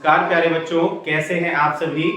नमस्कार प्यारे बच्चों, कैसे हैं आप सभी।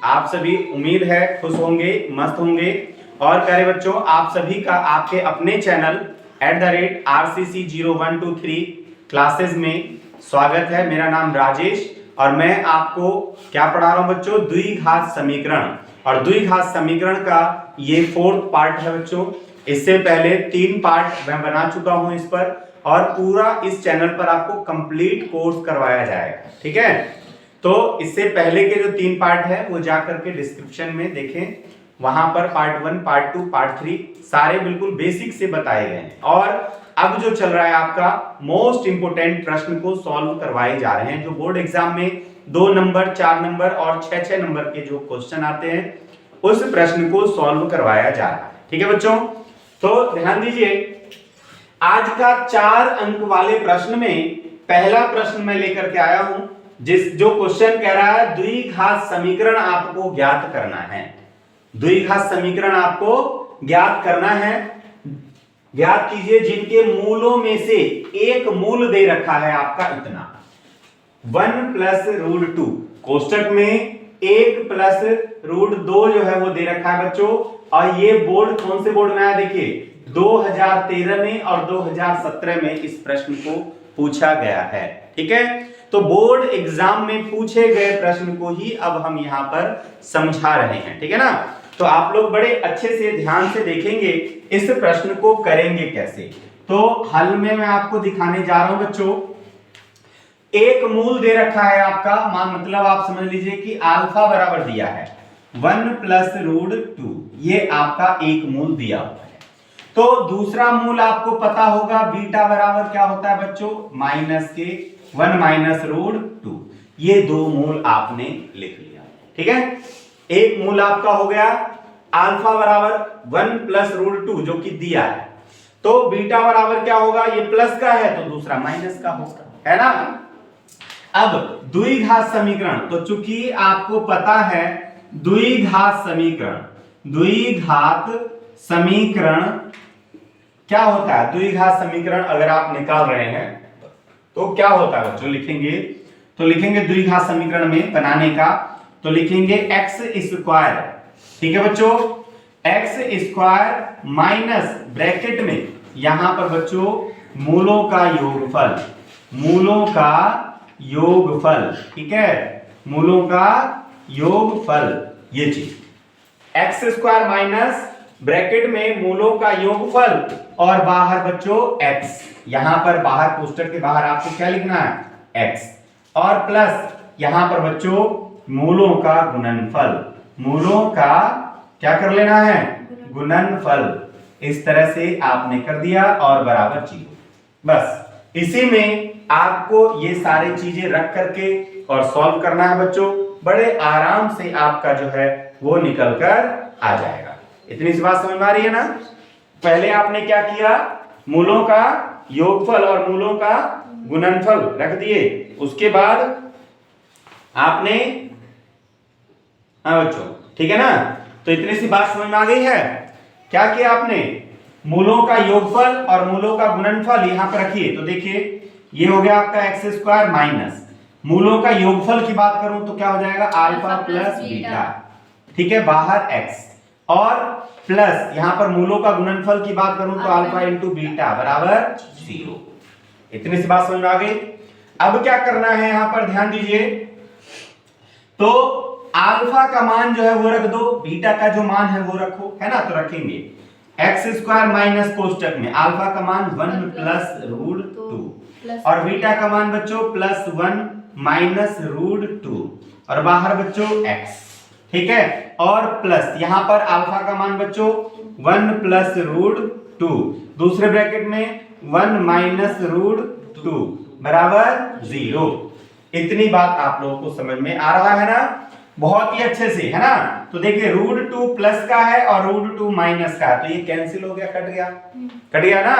आप सभी उम्मीद है खुश होंगे, मस्त होंगे। और प्यारे बच्चों, आप सभी का आपके अपने चैनल @RCC0123 क्लासेस में स्वागत है। मेरा नाम राजेश और मैं आपको क्या पढ़ा रहा हूं बच्चों, द्विघात समीकरण। और द्विघात समीकरण का ये 4th पार्ट है बच्चों। इससे पहले 3 पार्ट मैं बना चुका हूं इस पर, और पूरा इस चैनल पर आपको कंप्लीट कोर्स करवाया जाएगा। ठीक है, तो इससे पहले के जो 3 पार्ट है वो जाकर के डिस्क्रिप्शन में देखें, वहां पर पार्ट 1, पार्ट 2, पार्ट 3 सारे बिल्कुल बेसिक से बताए गए हैं। और अब जो चल रहा है आपका मोस्ट इंपोर्टेंट प्रश्न को सॉल्व करवाए जा रहे हैं, जो बोर्ड एग्जाम में 2 नंबर, 4 नंबर और 6-6 नंबर के जो क्वेश्चन आते हैं, उस प्रश्न को सॉल्व करवाया जा रहा है। ठीक है बच्चों, तो ध्यान दीजिए, आज का 4 अंक वाले प्रश्न में पहला प्रश्न मैं लेकर के आया हूं, जो क्वेश्चन कह रहा है द्विघात समीकरण आपको ज्ञात करना है। द्विघात समीकरण आपको ज्ञात करना है। ज्ञात कीजिए जिनके मूलों में से एक मूल दे रखा है आपका इतना 1 + √2, कोष्टक में 1 + √2 जो है वो दे रखा है बच्चों। और ये बोर्ड कौन से बोर्ड में आया, देखिए 2013 में और 2017 में इस प्रश्न को पूछा गया है। ठीक है, तो बोर्ड एग्जाम में पूछे गए प्रश्न को ही अब हम यहां पर समझा रहे हैं। ठीक है ना, तो आप लोग बड़े अच्छे से ध्यान से देखेंगे इस प्रश्न को करेंगे कैसे। तो हल में मैं आपको दिखाने जा रहा हूं बच्चों। एक मूल दे रखा है आपका, मतलब आप समझ लीजिए कि अल्फा बराबर दिया है 1 + √2, ये आपका एक मूल दिया हुआ है। तो दूसरा मूल आपको पता होगा बीटा बराबर क्या होता है बच्चों, -1 - √2। ये 2 मूल आपने लिख लिया। ठीक है, एक मूल आपका हो गया अल्फा बराबर 1 + √2 जो कि दिया है। तो बीटा बराबर क्या होगा, ये प्लस का है तो दूसरा माइनस का होगा, है ना। अब द्विघात समीकरण, तो चूंकि आपको पता है द्विघात समीकरण क्या होता है। द्विघात समीकरण अगर आप निकाल रहे हैं तो क्या होता है बच्चों, लिखेंगे द्विघात समीकरण में बनाने का, तो लिखेंगे x²। ठीक है बच्चों, x² माइनस ब्रैकेट में यहां पर बच्चों मूलों का योगफल। ठीक है, मूलों का योगफल, ये चीज x² माइनस ब्रैकेट में मूलों का योगफल, और बाहर बच्चों x, यहां पर बाहर कोष्टक के बाहर आपको क्या लिखना है x, और प्लस यहां पर बच्चों मूलों का गुणनफल। मूलों का क्या कर लेना है, गुणनफल। इस तरह से आपने कर दिया और बराबर 0। बस इसी में आपको ये सारी चीजें रख करके और सॉल्व करना है बच्चों। बड़े आराम से आपका जो है वो निकल कर आ जाएगा। इतनी सी बात समझ में आ रही है ना। पहले आपने क्या किया, मूलों का योगफल और मूलों का गुणनफल रख दिए। उसके बाद आपने, हाँ बच्चों ठीक है ना, तो इतनी सी बात समझ में आ गई है। क्या किया आपने, मूलों का योगफल और मूलों का गुणनफल यहां पर रखिए। तो देखिए ये हो गया आपका x² माइनस मूलों का योगफल की बात करूं तो क्या हो जाएगा, अल्फा प्लस बीटा। ठीक है, बाहर x, और प्लस यहां पर मूलों का गुणनफल की बात करूं तो अल्फा × बीटा बराबर 0। इतनी सी बात समझ में आ गई। अब क्या करना है यहां पर ध्यान दीजिए, तो अल्फा का मान जो है वो रख दो, बीटा का जो मान है वो रखो, है ना। तो रखेंगे x² माइनस कोष्टक में अल्फा का मान 1 + √2 और बीटा का मान बच्चों +1 - √2, और बाहर बच्चों x। ठीक है, और प्लस यहां पर अल्फा का मान बच्चों 1 + √2, दूसरे ब्रैकेट में 1 - √2 बराबर 0। इतनी बात आप लोगों को समझ में आ रहा है ना, बहुत ही अच्छे से, है ना। तो देखिए √2 प्लस का है और √2 माइनस का है, तो ये कैंसिल हो गया, कट गया ना।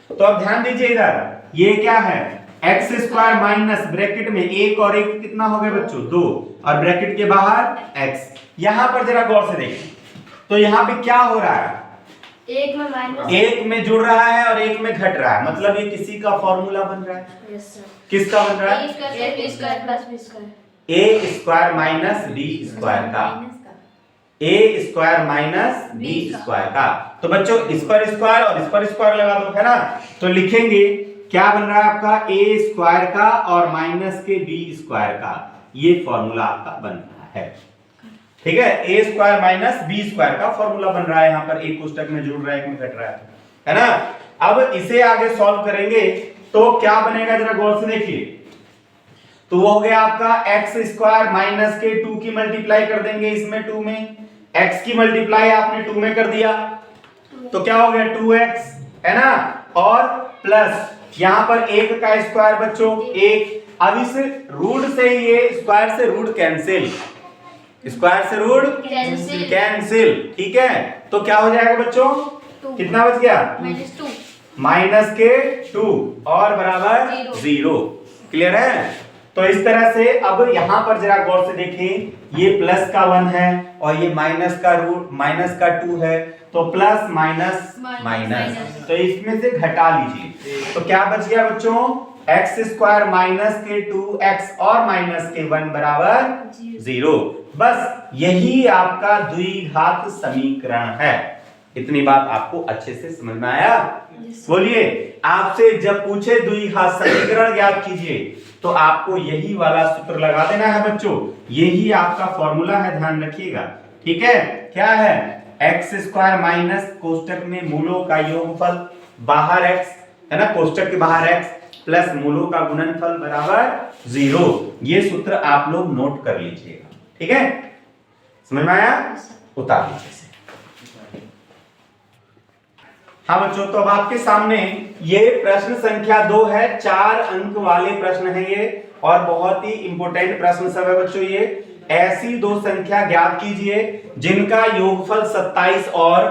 तो अब ध्यान दीजिए इधर, ये क्या है x² माइनस ब्रैकेट में 1 और 1 कितना हो गया बच्चों 2, और ब्रैकेट के बाहर x। यहां पर जरा गौर से देखें, तो यहां पे क्या हो रहा है, एक में जुड़ रहा है और एक में घट रहा है, मतलब ये किसी का फॉर्मूला बन रहा है। Yes sir. किसका बन रहा है, a² + b²। ए स्क्वायर माइनस बी स्क्वायर का, ए स्क्वायर माइनस बी स्क्वायर का। तो बच्चों इस पर स्क्वायर और इस पर स्क्वायर लगा दो, है ना। तो लिखेंगे क्या बन रहा है आपका, ए स्क्वायर का और माइनस के बी स्क्वायर का, ये फॉर्मूला आपका बन रहा है। ठीक है, ए स्क्वायर माइनस बी स्क्वायर का फॉर्मूला बन रहा है। यहाँ पर एक कोष्टक में जुड़ रहा है, एक में घट रहा है ना। अब इसे आगे सॉल्व करेंगे तो क्या बनेगा, जरा गौर से देखिए। तो वो हो गया आपका एक्स स्क्वायर माइनस के 2 की मल्टीप्लाई कर देंगे इसमें 2 में, x की मल्टीप्लाई आपने 2 में कर दिया तो क्या हो गया 2x, है ना। और प्लस यहां पर 1 का स्क्वायर बच्चों 1। अब इस रूट से ये स्क्वायर से रूट कैंसिल, स्क्वायर से रूट कैंसिल, ठीक है। तो क्या हो जाएगा बच्चों, कितना बच गया, माइनस के 2 और बराबर 0। क्लियर है। तो इस तरह से अब यहां पर जरा गौर से देखें, ये प्लस का 1 है और ये माइनस का रूट माइनस का 2 है, तो प्लस माइनस माइनस, तो इसमें से घटा लीजिए। तो क्या बच गया बच्चों, एक्स स्क्वायर माइनस के 2x और माइनस के 1 बराबर 0। बस यही आपका द्विघात समीकरण है। इतनी बात आपको अच्छे से समझ में आया। बोलिए, आपसे जब पूछे द्विघात समीकरण ज्ञात कीजिए तो आपको यही वाला सूत्र लगा देना है बच्चों, यही आपका फॉर्मूला है, ध्यान रखिएगा। ठीक है, क्या है, एक्स स्क्वायर माइनस कोष्टक में मूलों का योगफल, बाहर x है ना, कोष्टक के बाहर x प्लस मूलों का गुणनफल बराबर 0। ये सूत्र आप लोग नोट कर लीजिएगा। ठीक है, समझ में आया, उतार लीजिए। हाँ बच्चों, तो अब आपके सामने ये प्रश्न संख्या 2 है, 4 अंक वाले प्रश्न है ये, और बहुत ही इंपॉर्टेंट प्रश्न सब है बच्चों ये। ऐसी दो संख्या ज्ञात कीजिए जिनका योगफल 27 और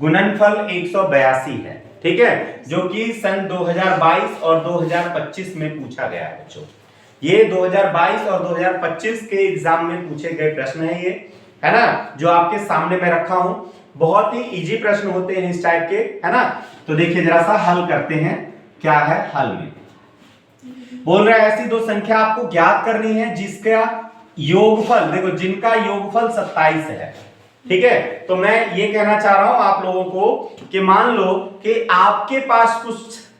गुणनफल 182 है। ठीक है, जो कि सन 2022 और 2025 में पूछा गया है बच्चों। ये 2022 और 2025 के एग्जाम में पूछे गए प्रश्न है ये, है ना, जो आपके सामने मैं रखा हूं। बहुत ही इजी प्रश्न होते हैं इस टाइप के, है ना। तो देखिए जरा सा हल करते हैं, क्या है हल में। बोल रहा है ऐसी दो संख्या आपको ज्ञात करनी है जिसका योगफल, देखो जिनका योगफल 27 है। ठीक है, तो मैं ये कहना चाह रहा हूं आप लोगों को कि मान लो कि आपके पास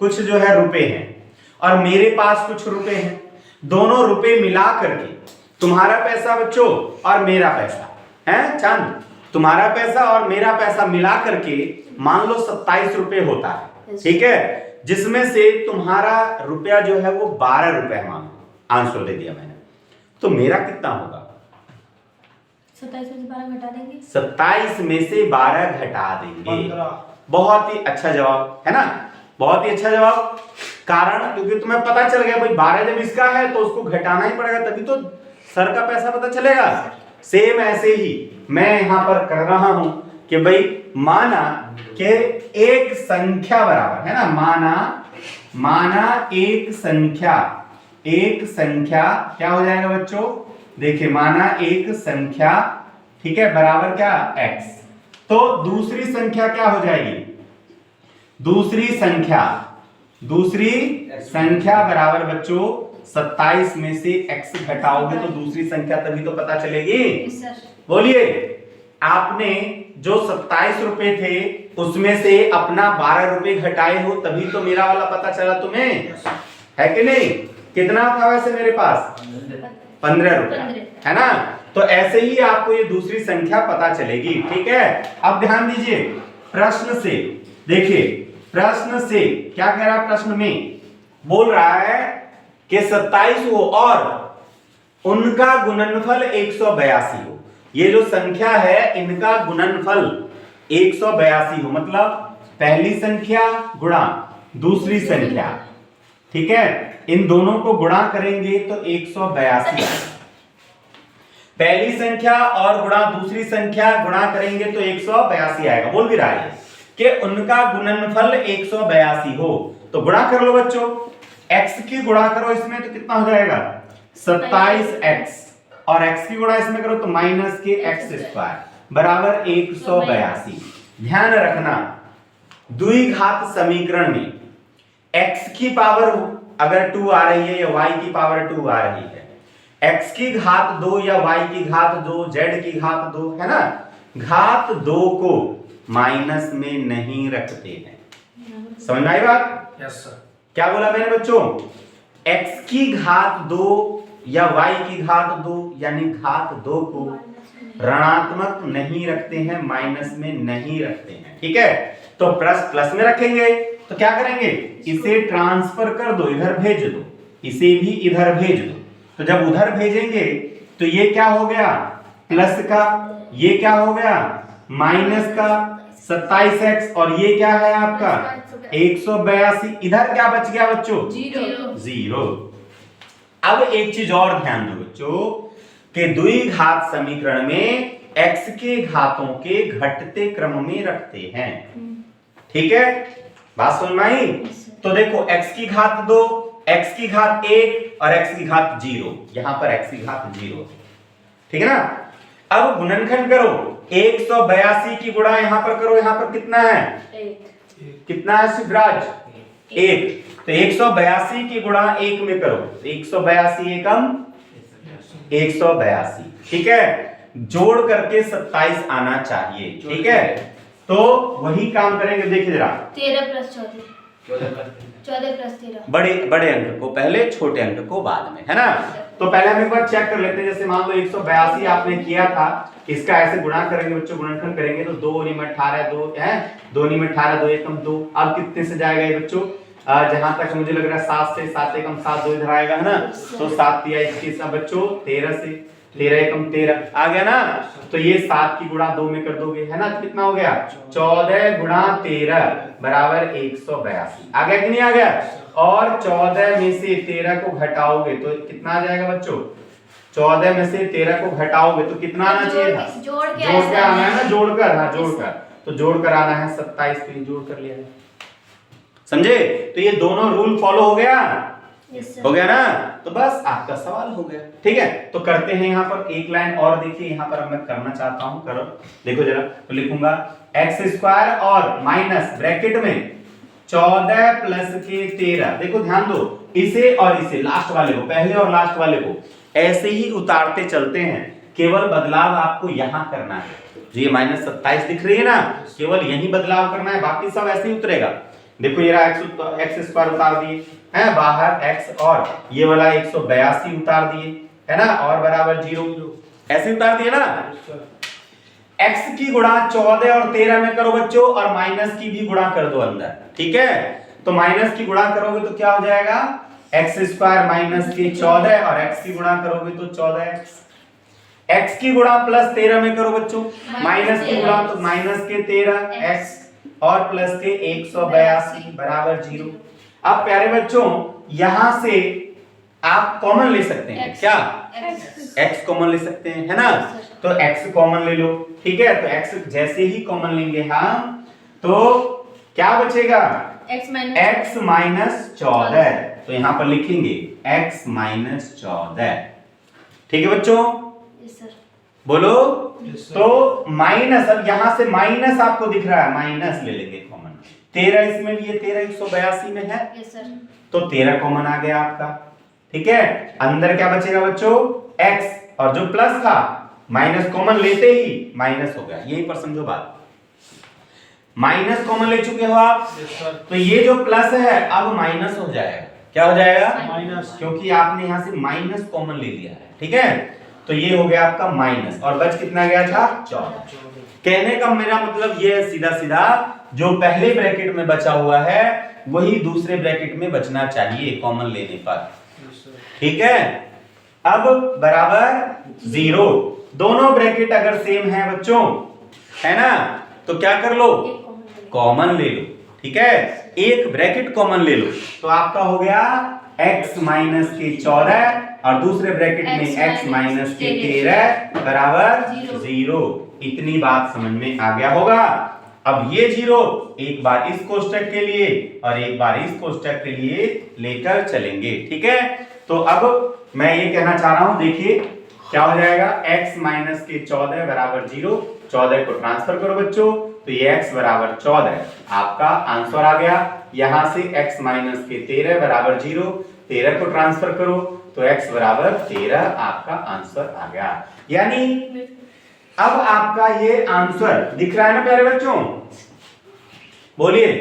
कुछ जो है रुपए हैं और मेरे पास कुछ रुपए हैं, दोनों रुपए मिला करके तुम्हारा पैसा बच्चों और मेरा पैसा है, चांद, तुम्हारा पैसा और मेरा पैसा मिला करके मान लो 27 रुपए होता है। ठीक है, जिसमें से तुम्हारा रुपया जो है वो 12 रुपए मान आंसर दे दिया मैंने, तो मेरा कितना होगा, 27 में से 12 घटा देंगे, 27 में से 12 घटा देंगे। बहुत ही अच्छा जवाब है ना, बहुत ही अच्छा जवाब। कारण क्योंकि तुम्हें पता चल गया भाई 12 जब इसका है तो उसको घटाना ही पड़ेगा, तभी तो सर का पैसा पता चलेगा। सेम ऐसे ही मैं यहां पर कर रहा हूं कि भाई माना कि एक संख्या बराबर है ना, माना एक संख्या क्या हो जाएगा बच्चों, देखिए माना एक संख्या, ठीक है, बराबर क्या x, तो दूसरी संख्या क्या हो जाएगी, दूसरी संख्या बराबर बच्चों 27 में से x घटाओगे तो दूसरी संख्या तभी तो पता चलेगी। बोलिए, आपने जो 27 रुपए थे उसमें से अपना 12 रुपए घटाए हो तभी तो मेरा वाला पता चला तुम्हें, है कि नहीं। कितना था वैसे मेरे पास 15 रुपए, है ना। तो ऐसे ही आपको ये दूसरी संख्या पता चलेगी। ठीक है, अब ध्यान दीजिए प्रश्न से, देखिए प्रश्न से क्या कह रहा है, प्रश्न में बोल रहा है कि 27 हो और उनका गुणनफल 182 हो। ये जो संख्या है इनका गुणनफल 182 हो, मतलब पहली संख्या गुणा दूसरी संख्या, ठीक है, इन दोनों को गुणा करेंगे तो 182, पहली संख्या और गुणा दूसरी संख्या गुणा करेंगे तो 182 आएगा। बोल भी रहा है कि उनका गुणनफल 182 हो, तो गुणा कर लो बच्चों, x की गुणा करो इसमें तो कितना हो जाएगा 27x, और x की गुणा इसमें करो तो माइनस के x स्क्वायर बराबर 182। ध्यान रखना द्विघात समीकरण में x की पावर अगर 2 आ रही है या y की पावर 2 आ रही है, x की घात 2 या y की घात 2, z की घात 2, है ना, घात 2 को माइनस में नहीं रखते हैं। समझ में आई बात? Yes sir. क्या बोला मैंने बच्चों? x की घात 2 या y की घात 2 यानी घात 2 को ऋणात्मक नहीं रखते हैं, माइनस में नहीं रखते हैं। ठीक है, तो प्लस प्लस में रखेंगे तो क्या करेंगे, इसे ट्रांसफर कर दो, इधर भेज दो, इसे भी इधर भेज दो। तो जब उधर भेजेंगे तो ये क्या हो गया प्लस का, ये क्या हो गया माइनस का 27x, और ये क्या है आपका 182। इधर क्या बच गया बच्चों? जीरो। अब एक चीज और ध्यान दो बच्चों कि द्विघात समीकरण में x के घातों के घटते क्रम में रखते हैं। ठीक है, बात समझ में आई? तो देखो x की घात 2, x की घात 1 और x की घात 0, यहां पर x की घात 0। ठीक है ना, अब गुणनखंड करो, 182 की गुणा यहां पर करो, यहां पर कितना है? कितना है शिवराज? 1। तो 182 की गुणा 1 में करो, 182 एकम 182। ठीक है, जोड़ करके 27 आना चाहिए। ठीक है, तो वही काम करेंगे। देखिए जरा 13 + 14 + 13। बड़े बड़े अंक को पहले, छोटे अंक को बाद में, है ना। तो पहले हम एक बार चेक कर लेते हैं। जैसे मान लो 182 आपने किया था, इसका ऐसे गुणा करेंगे बच्चों, गुणनखंड करेंगे तो 2 × 18 2 है, 2 × 18 2 एकम 2। अब कितने से जाएगा ये बच्चों? जहां तक मुझे लग रहा है 7 से, 7 एकम 7 2 इधर आएगा, है ना। तो 7 × 21 बच्चों 13 से, 13 एकम 13 आ गया ना। तो ये 7 की गुणा 2 में कर दोगे, है ना, कितना हो गया 14 × 13 = 182। आ गया कि नहीं आ गया? और 14 में से 13 को घटाओगे तो कितना आ जाएगा बच्चों? 14 में से 13 को घटाओगे तो कितना आना चाहिए था? जोड़ के आना है ना, जोड़कर। हाँ, जोड़कर, तो जोड़कर आना है 27, तो जोड़ कर लिया है। समझे? तो ये दोनों रूल फॉलो हो गया, हो गया ना। तो बस आपका सवाल हो गया। ठीक है, तो करते हैं यहाँ पर एक लाइन और। देखिए यहाँ पर मैं करना चाहता हूं, करो देखो जरा। तो लिखूंगा x² और माइनस ब्रैकेट में 14 + के 13। देखो ध्यान दो, इसे और इसे, लास्ट वाले को, पहले और लास्ट वाले को ऐसे ही उतारते चलते हैं। केवल बदलाव आपको यहां करना है। जो ये -27 दिख रही है ना, केवल यही बदलाव करना है, बाकी सब ऐसे ही उतरेगा। देखो ये x² उतार दिए है बाहर, x, और ये वाला 182 उतार दिए, है ना, और बराबर 0 ऐसे उतार दिए ना। x की गुणा 14 और 13 में करो बच्चों, और माइनस की भी गुणा कर दो अंदर। ठीक है, तो माइनस की गुणा करोगे तो क्या हो जाएगा? x² - के 14, और x की गुणा करोगे तो 14x। x की गुणा +13 में करो बच्चों, माइनस की गुणा तो -13x, और प्लस के 182 = 0। अब प्यारे बच्चों यहां से आप कॉमन ले सकते हैं। क्या? x कॉमन ले सकते हैं, है ना। तो x कॉमन ले लो। ठीक है, तो x जैसे ही कॉमन लेंगे हम, तो क्या बचेगा? x - 14। तो यहां पर लिखेंगे x - 14। ठीक है बच्चों, बोलो। तो माइनस, अब यहां से माइनस आपको दिख रहा है, माइनस ले लेंगे कॉमन। 13 इसमें भी है, 13 182 में है, तो 13 कॉमन आ गया आपका। ठीक है, अंदर क्या बचेगा बच्चों? x, और जो प्लस था माइनस कॉमन लेते ही माइनस हो गया। यहीं पर समझो बात, माइनस कॉमन ले चुके हो आप, तो ये जो प्लस है अब माइनस हो जाएगा। क्या हो जाएगा? माइनस, क्योंकि आपने यहां से माइनस कॉमन ले लिया है। ठीक है, तो ये हो गया आपका माइनस, और बच कितना गया था? 14। कहने का मेरा मतलब ये है सीधा सीधा, जो पहले ब्रैकेट में बचा हुआ है वही दूसरे ब्रैकेट में बचना चाहिए कॉमन लेने पर। ठीक है, अब बराबर 0। दोनों ब्रैकेट अगर सेम है बच्चों, है ना, तो क्या कर लो? कॉमन ले लो। ठीक है, एक ब्रैकेट कॉमन ले लो, तो आपका हो गया x - के 14, और दूसरे ब्रैकेट में x - के 13 = 0। इतनी बात समझ में आ गया होगा। अब ये 0 एक बार इस कोष्टक के लिए और एक बार इस कोष्टक के लिए लेकर चलेंगे। ठीक है, तो अब मैं ये कहना चाह रहा हूं, देखिए क्या हो जाएगा? x - के 14 = 0। 14 को ट्रांसफर करो बच्चों, तो ये x = 14 आपका आंसर आ गया। यहां से x - के 13 = 0, 13 को ट्रांसफर करो तो x बराबर 13 आपका आंसर आ गया। यानी अब आपका ये आंसर दिख रहा है ना प्यारे बच्चों, बोलिए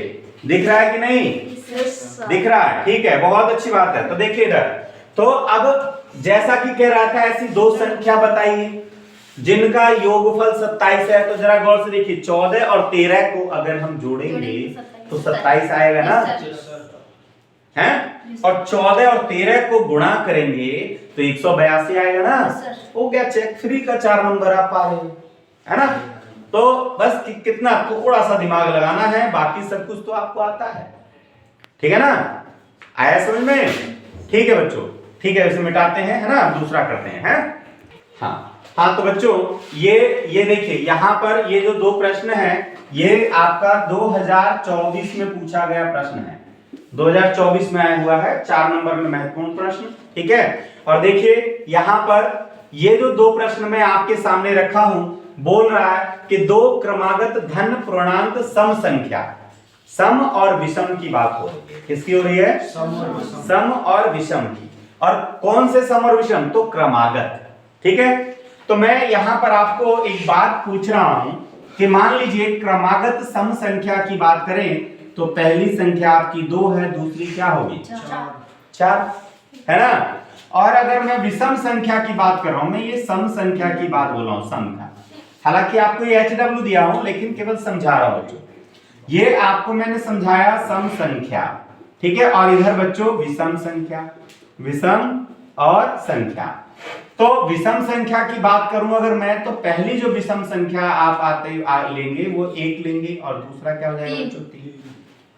दिख रहा है कि नहीं? दिख रहा है, ठीक है, बहुत अच्छी बात है। तो देखिए इधर, तो अब जैसा कि कह रहा था ऐसी दो संख्या बताइए जिनका योगफल 27 है। तो जरा गौर से देखिए 14 और 13 को अगर हम जोड़ेंगे तो 27 आएगा ना, हैं? और 14 और 13 को गुणा करेंगे तो 182 आएगा ना। हो गया चेक, फ्री का 4 नंबर आप पा रहे हैं, है ना। तो बस कितना थोड़ा सा दिमाग लगाना है, बाकी सब कुछ तो आपको आता है, ठीक है ना। आया समझ में? ठीक है बच्चों, ठीक है, इसे मिटाते हैं, है ना, दूसरा करते हैं, हाँ तो बच्चों ये देखिए यहाँ पर ये जो दो प्रश्न है ये आपका 2024 में पूछा गया प्रश्न है, 2024 में आया हुआ है, 4 नंबर में महत्वपूर्ण प्रश्न, ठीक है। और देखिए यहाँ पर ये जो दो प्रश्न मैं आपके सामने रखा हूं, बोल रहा है कि दो क्रमागत धन पूर्णांक सम संख्या, सम और विषम की बात हो रही है। किसकी हो रही है? सम और विषम की। और कौन से सम और विषम? तो क्रमागत, ठीक है। तो मैं यहां पर आपको एक बात पूछ रहा हूं कि मान लीजिए क्रमागत सम संख्या की बात करें तो पहली संख्या आपकी 2 है, दूसरी क्या होगी? 4, है ना। और अगर मैं विषम संख्या की बात कर रहा हूं, मैं ये सम संख्या की बात बोल रहा हूं, सम का, हालांकि आपको ये HW दिया हूं लेकिन केवल समझा रहा हूं बच्चों। ये आपको मैंने समझाया सम संख्या, ठीक है। और इधर बच्चों विषम संख्या, विषम और संख्या। तो विषम संख्या की बात करूं अगर मैं, तो पहली जो विषम संख्या आप लेंगे वो 1 लेंगे और दूसरा क्या हो जाएगा बच्चों? 3।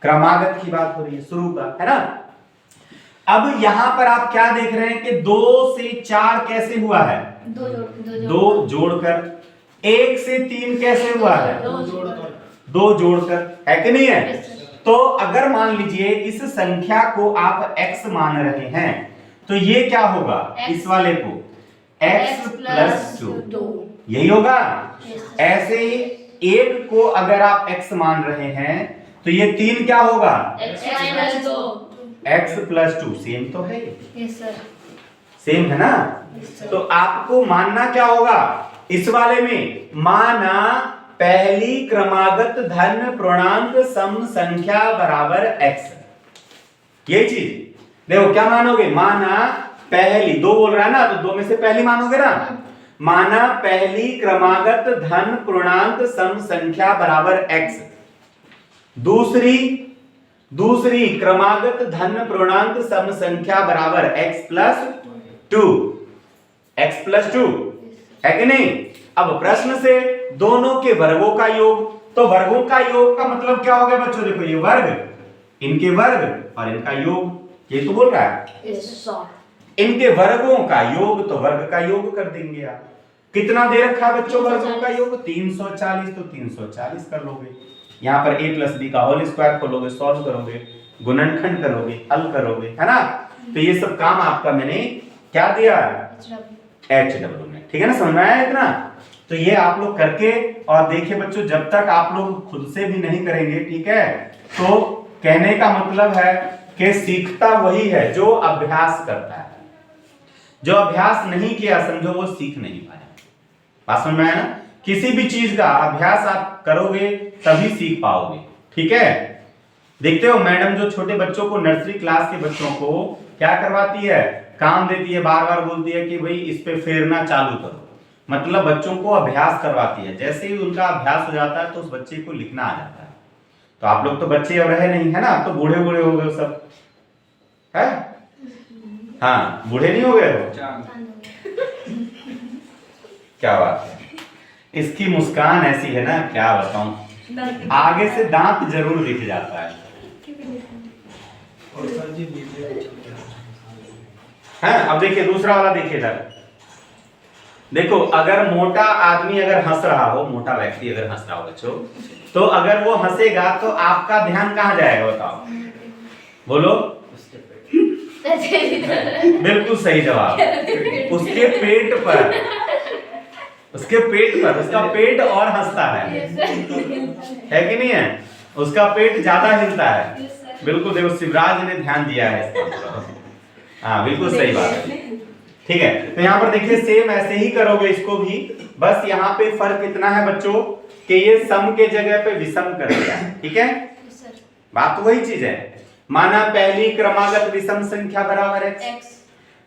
क्रमागत की बात हो रही है, शुरू का, है ना। अब यहां पर आप क्या देख रहे हैं कि 2 से 4 कैसे हुआ है? 2 जोड़कर। 1 से 3 कैसे हुआ है? 2 जोड़कर, है कि नहीं है? तो अगर मान लीजिए इस संख्या को आप x मान रहे हैं तो ये क्या होगा? इस वाले को x + 2, यही होगा। ऐसे ही 1 को अगर आप x मान रहे हैं तो ये 3 क्या होगा? x + 2, सेम तो है, सेम है ना। तो आपको मानना क्या होगा इस वाले में? माना पहली क्रमागत धन पूर्णांक सम संख्या बराबर x, यही चीज देखो, क्या मानोगे? माना पहली, 2 बोल रहा है ना, तो 2 में से पहली मानोगे ना। माना पहली क्रमागत धन पूर्णांक सम संख्या बराबर x, दूसरी क्रमागत धन पूर्णांक सम संख्या बराबर x + 2, है कि नहीं। अब प्रश्न से दोनों के वर्गों का योग, तो वर्गों का योग का मतलब क्या हो गया बच्चों? देखो ये वर्ग, इनके वर्ग और इनका योग, ये तो बोल रहा है इनके वर्गों का योग, तो वर्ग का योग कर देंगे आप। कितना दे रखा है बच्चों वर्गों का योग? 340, तो 340 कर लोगे। यहाँ पर a + b का होल स्क्वायर खोलोगे, सॉल्व करोगे, गुणनखंड करोगे, हल करोगे, है ना। तो ये सब काम आपका मैंने क्या दिया? HW में, ठीक है ना। समझ में आया इतना? तो ये आप लोग करके और देखिए बच्चों, जब तक आप लोग खुद से भी नहीं करेंगे, ठीक है, तो कहने का मतलब है कि सीखता वही है जो अभ्यास करता है। जो अभ्यास नहीं किया समझो वो सीख नहीं पाया। बात समझ में आया ना? किसी भी चीज का अभ्यास आप करोगे तभी सीख पाओगे, ठीक है। देखते हो मैडम जो छोटे बच्चों को, नर्सरी क्लास के बच्चों को क्या करवाती है? काम देती है, बार बार बोलती है कि भाई इस पे फेरना चालू करो, मतलब बच्चों को अभ्यास करवाती है। जैसे ही उनका अभ्यास हो जाता है तो उस बच्चे को लिखना आ जाता है। तो आप लोग तो बच्चे अब रहे नहीं, है ना, तो बूढ़े बूढ़े हो गए सब, है? हाँ, बूढ़े नहीं हो गए हो? क्या बात है, इसकी मुस्कान ऐसी है ना, क्या बताऊं, आगे से दांत जरूर दिख जाता है। अब देखिए दूसरा वाला, देखिए इधर देखो, अगर मोटा आदमी अगर हंस रहा हो, मोटा व्यक्ति अगर हंस रहा हो बच्चों, तो अगर वो हंसेगा तो आपका ध्यान कहाँ जाएगा बताओ? बोलो। बिल्कुल सही जवाब, उसके पेट पर, उसके पेट पर, उसका पेट और हंसता है कि नहीं है? उसका पेट ज्यादा हिलता है। बिल्कुल देखो, शिवराज ने ध्यान दिया है इसका। हाँ बिल्कुल सही बात है। ठीक है, तो यहाँ पर देखिए सेम ऐसे ही करोगे इसको भी, बस यहाँ पे फर्क इतना है बच्चों कि ये सम के जगह पे विषम कर दिया है। ठीक है, सर बात तो वही चीज है। माना पहली क्रमागत विषम संख्या बराबर x,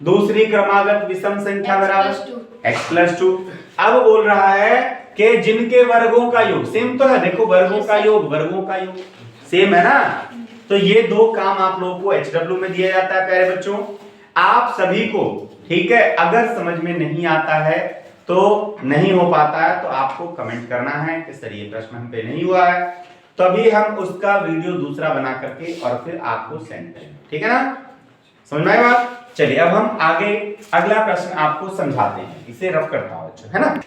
दूसरी क्रमागत विषम संख्या x बराबर + 2। x + 2। अब बोल रहा है कि जिनके वर्गों का योग सेम तो है, देखो वर्गों का योग सेम है ना, तो ये दो काम आप लोगों को HW में दिया जाता है प्यारे बच्चों। आप सभी को, ठीक है, अगर समझ में नहीं आता है तो नहीं हो पाता है तो आपको कमेंट करना है कि सर ये प्रश्न हम पे नहीं हुआ है, तभी हम उसका वीडियो दूसरा बना करके और फिर आपको सेंड करेंगे। ठीक है ना, समझ में आई बात? चलिए अब हम आगे अगला प्रश्न आपको समझाते हैं, इसे रफ करता हूं बच्चों, है ना।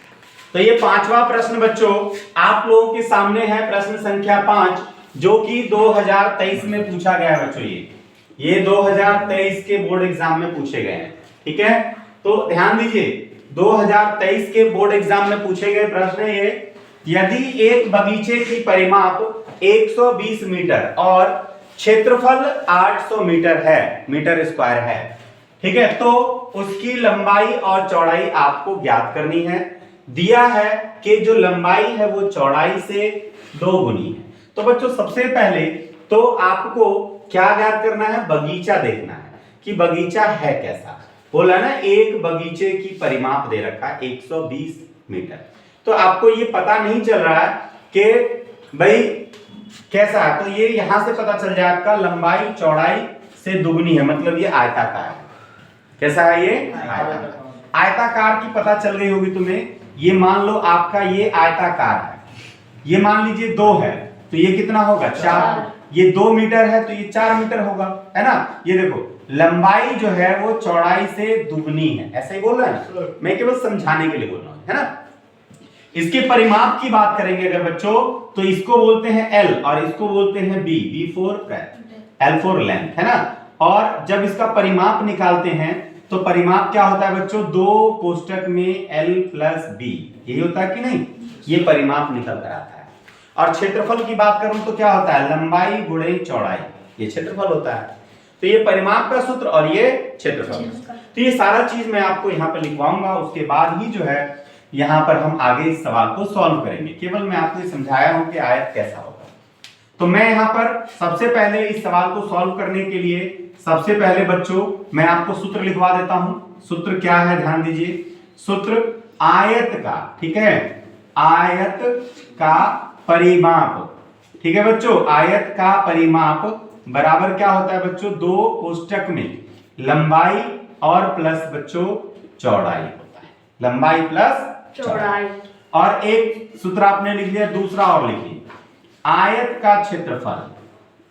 तो ये पांचवा प्रश्न बच्चों आप लोगों के सामने है, प्रश्न संख्या 5, जो कि 2023 में पूछा गया है बच्चों। ये 2023 के बोर्ड एग्जाम में पूछे गए हैं। ठीक है, तो ध्यान दीजिए 2023 के बोर्ड एग्जाम में पूछे गए प्रश्न है ये, यदि एक बगीचे की परिमाप 120 मीटर और क्षेत्रफल 800 मीटर है, मीटर स्क्वायर है, ठीक है, तो उसकी लंबाई और चौड़ाई आपको ज्ञात करनी है। दिया है कि जो लंबाई है वो चौड़ाई से 2 गुनी है। तो बच्चों सबसे पहले तो आपको क्या ज्ञात करना है, बगीचा देखना है कि बगीचा है कैसा। बोला ना एक बगीचे की परिमाप दे रखा है 120 मीटर, तो आपको ये पता नहीं चल रहा है कि भाई कैसा है, तो ये यहां से पता चल जाए आपका लंबाई चौड़ाई से दुगनी है, मतलब ये आयताकार है। कैसा है ये? आयताकार की पता चल गई होगी तुम्हें। ये मान लो आपका ये आयताकार है, ये मान लीजिए 2 है, तो ये कितना होगा 4, ये 2 मीटर है तो ये 4 मीटर होगा, है ना। ये देखो लंबाई जो है वो चौड़ाई से दुगनी है, ऐसा ही बोल रहा है ना, मैं केवल समझाने के लिए बोल रहा हूं, है ना। इसके परिमाप की बात करेंगे अगर बच्चों, तो इसको बोलते हैं L और इसको बोलते हैं B for breath, L for length, है ना। और जब इसका परिमाप निकालते हैं तो परिमाप क्या होता है बच्चों, 2 कोष्टक में L + B, यही होता है कि नहीं, ये परिमाप निकल कर आता है। और क्षेत्रफल की बात करूं तो क्या होता है, लंबाई गुणे चौड़ाई, ये क्षेत्रफल होता है। तो ये परिमाप का सूत्र और ये क्षेत्रफल। तो ये सारा चीज मैं आपको यहाँ पे लिखवाऊंगा, उसके बाद ही जो है यहाँ पर हम आगे इस सवाल को सॉल्व करेंगे। केवल मैं आपको समझाया हूं कि आयत कैसा होगा। तो मैं यहाँ पर सबसे पहले इस सवाल को सॉल्व करने के लिए सबसे पहले बच्चों मैं आपको सूत्र लिखवा देता हूं। सूत्र क्या है, ध्यान दीजिए। सूत्र आयत का, ठीक है, आयत का परिमाप, ठीक है बच्चों, आयत का परिमाप बराबर क्या होता है बच्चों, 2 कोष्टक में लंबाई और प्लस बच्चों चौड़ाई होता है, लंबाई प्लस चौड़ाई। और एक सूत्र आपने लिख लिया, दूसरा और लिखिए, आयत का क्षेत्रफल,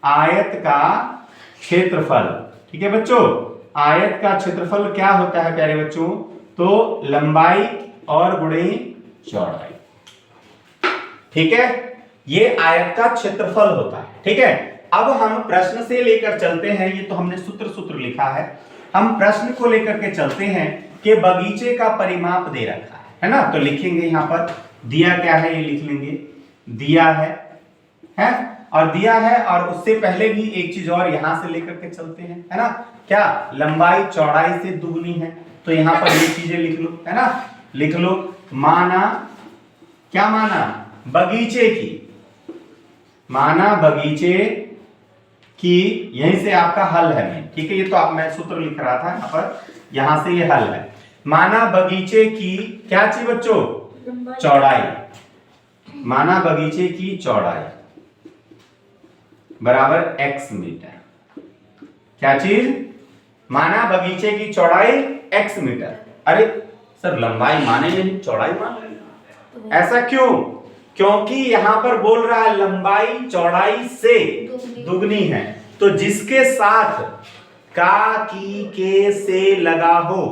आयत का क्षेत्रफल, ठीक है बच्चों, आयत का क्षेत्रफल क्या होता है प्यारे बच्चों, तो लंबाई और गुणे चौड़ाई, ठीक है, ये आयत का क्षेत्रफल होता है। ठीक है, अब हम प्रश्न से लेकर चलते हैं, ये तो हमने सूत्र लिखा है, हम प्रश्न को लेकर के चलते हैं कि बगीचे का परिमाप दे रखा है ना। तो लिखेंगे यहाँ पर दिया क्या है, ये लिख लेंगे, दिया है और दिया है, और उससे पहले भी एक चीज और यहां से लेकर के चलते हैं, है ना, क्या लंबाई चौड़ाई से दुगनी है, तो यहां पर ये चीजें लिख लो, है ना, लिख लो। माना, क्या माना, बगीचे की, माना बगीचे की, यहीं से आपका हल है मैं, ठीक है, ये तो आप मैं सूत्र लिख रहा था यहाँ पर, यहां से ये हल है। माना बगीचे की क्या चीज बच्चों, चौड़ाई, माना बगीचे की चौड़ाई बराबर x मीटर, क्या चीज, माना बगीचे की चौड़ाई x मीटर। अरे सर लंबाई माने नहीं चौड़ाई मान रहे, ऐसा क्यों, क्योंकि यहां पर बोल रहा है लंबाई चौड़ाई से दुगनी है, तो जिसके साथ का की के से लगा हो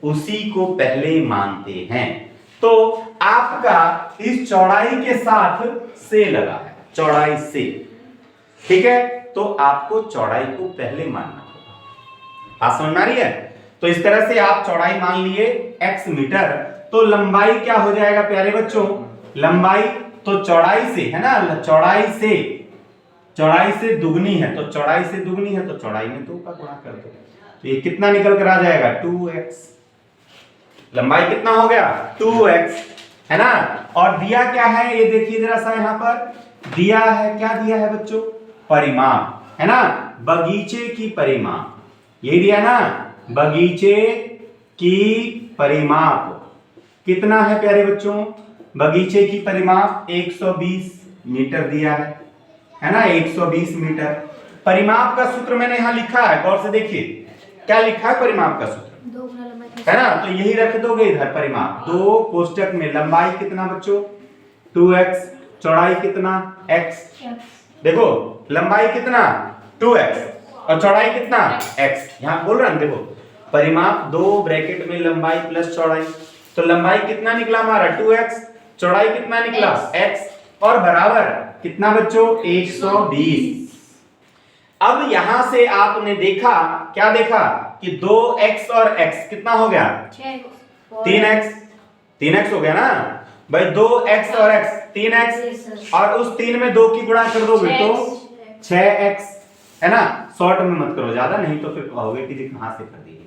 उसी को पहले मानते हैं। तो आपका इस चौड़ाई के साथ से लगा है, चौड़ाई से, ठीक है, तो आपको चौड़ाई को पहले मानना होगा। बात समझ में आ रही है? तो इस तरह से आप चौड़ाई मान लिए x मीटर, तो लंबाई क्या हो जाएगा प्यारे बच्चों, लंबाई तो चौड़ाई से, है ना, चौड़ाई से दुगनी है, तो चौड़ाई से दुगनी है तो चौड़ाई में 2 का गुणा कर दो, तो ये कितना निकल कर आ जाएगा 2x। लंबाई कितना हो गया 2x, है ना। और दिया क्या है ये देखिए जरा सा, यहाँ पर दिया है, क्या दिया है बच्चों, परिमाप, है ना, बगीचे की परिमाप, यही दिया ना, बगीचे की परिमाप कितना है प्यारे बच्चों, बगीचे की परिमाप 120 मीटर दिया है ना, 120 मीटर। परिमाप का सूत्र मैंने यहां लिखा है, गौर से देखिए क्या लिखा है परिमाप का सूत्र, है ना, तो यही रख दोगे इधर परिमाप, 2 कोष्टक में लंबाई कितना बच्चों 2x, चौड़ाई कितना x, देखो लंबाई कितना 2x और चौड़ाई कितना x, यहां बोल रहा हूं देखो परिमाप 2 ब्रैकेट में लंबाई प्लस चौड़ाई, तो लंबाई कितना निकला हमारा 2x, चौड़ाई कितना निकला x और बराबर कितना बच्चों 120। अब यहां से आपने देखा, क्या देखा कि 2x और x कितना हो गया 3x हो गया ना भाई, 2x और x 3x और उस 3 में 2 की गुणा कर दोगे तो 6x, है ना। शॉर्ट में मत करो ज्यादा, नहीं तो फिर कहोगे कि कहां से कर दिए।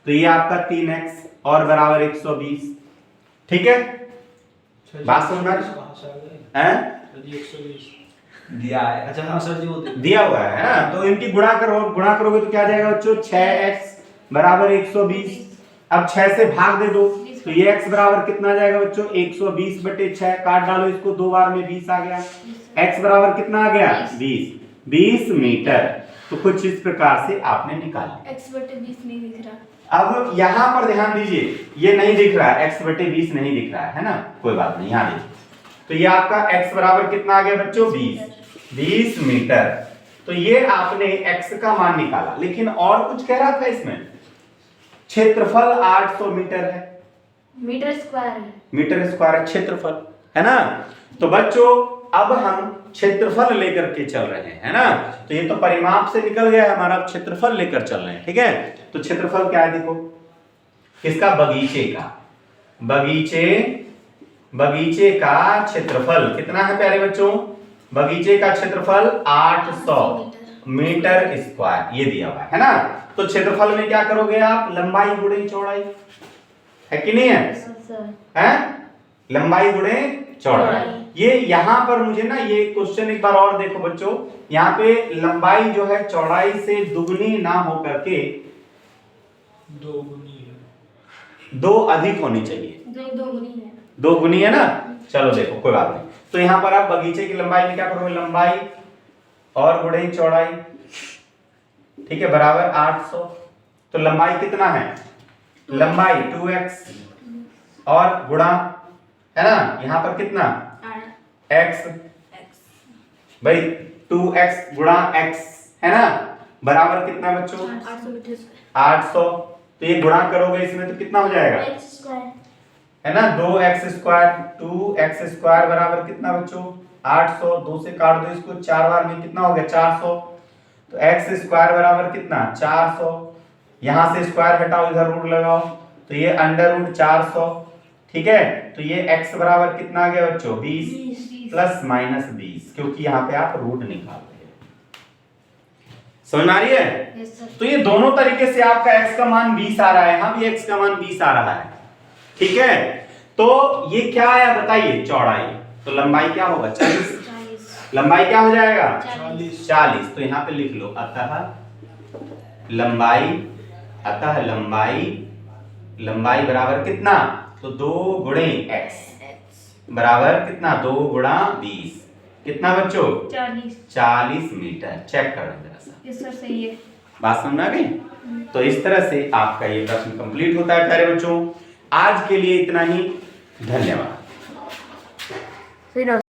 तो ये आपका 3x और बराबर 120, ठीक है, बात समझ में आ रही है, दिया है। अच्छा हाँ सर जी वो दिया हुआ है ना, तो इनकी गुणा करोगे तो क्या जाएगा बच्चों 6x बराबर 120। अब 6 से भाग दे दो तो ये x बराबर कितना जाएगा बच्चों 120 बटे 6, काट डालो इसको 2 बार में 20 आ गया, x बराबर कितना आ गया 20 मीटर। तो कुछ इस प्रकार से आपने निकाला। x बटे 20 नहीं दिख रहा। अब यहां पर ध्यान दीजिए, ये नहीं दिख रहा है, x बटे 20 नहीं दिख रहा है ना, कोई बात नहीं, यहां देखिए तो ये आपका x बराबर कितना आ गया बच्चों 20 मीटर। तो ये आपने x का मान निकाला, लेकिन और कुछ कह रहा था इसमें, क्षेत्रफल 800 मीटर है, मीटर स्क्वायर है क्षेत्रफल, है ना। तो बच्चों अब हम क्षेत्रफल लेकर के चल रहे हैं, है ना, तो ये तो परिमाप से निकल गया है हमारा, क्षेत्रफल लेकर चल रहे हैं, ठीक है। तो क्षेत्रफल क्या है देखो, किसका, बगीचे का, बगीचे का क्षेत्रफल कितना है प्यारे बच्चों, बगीचे का क्षेत्रफल 800 मीटर स्क्वायर, ये दिया हुआ है ना। तो क्षेत्रफल में क्या करोगे आप, लंबाई गुणे चौड़ाई, है कि नहीं है, लंबाई गुणे चौड़ाई। ये यहां पर मुझे ना ये क्वेश्चन एक बार और देखो बच्चों, यहाँ पे लंबाई जो है चौड़ाई से दुगनी ना हो करके 2 अधिक होनी चाहिए, 2 गुनी है ना। चलो देखो कोई बात नहीं, तो यहाँ पर आप बगीचे की लंबाई में क्या करोगे, लंबाई और गुणे चौड़ाई, ठीक है, बराबर 800। तो लंबाई कितना है, लंबाई 2x और गुणा, है ना, यहाँ पर कितना x, भाई 2x गुणा x, है ना, बराबर कितना बच्चों 800। तो ये गुणा करोगे इसमें तो कितना हो जाएगा, है ना, 2x स्क्वायर, 2x स्क्वायर बराबर कितना बच्चों 800, 2 से काट दो इसको, 4 बार में कितना हो गया 400। तो x स्क्वायर बराबर कितना 400, यहां से स्क्वायर हटाओ इधर रूट लगाओ, तो ये अंडर रूट 400, ठीक है। तो ये x बराबर कितना आ गया बच्चों 20 प्लस माइनस 20, क्योंकि यहाँ पे आप रूट निकाल रहे हैं, समझ आ रही है। तो ये दोनों तरीके से आपका x का मान 20 आ रहा है, यहाँ भी x का मान 20 आ रहा है, ठीक है। तो ये क्या है बताइए, चौड़ाई, तो लंबाई क्या होगा 40, लंबाई क्या हो जाएगा 40। तो यहाँ पे लिख लो, अतः लंबाई बराबर कितना, तो 2 गुणे x बराबर कितना 2 गुणा 20, कितना बच्चों 40 मीटर। चेक करो जरा सा, ये सर सही है, बात समझ में आ गई। तो इस तरह से आपका ये प्रश्न कंप्लीट होता है प्यारे बच्चों। आज के लिए इतना ही, धन्यवाद।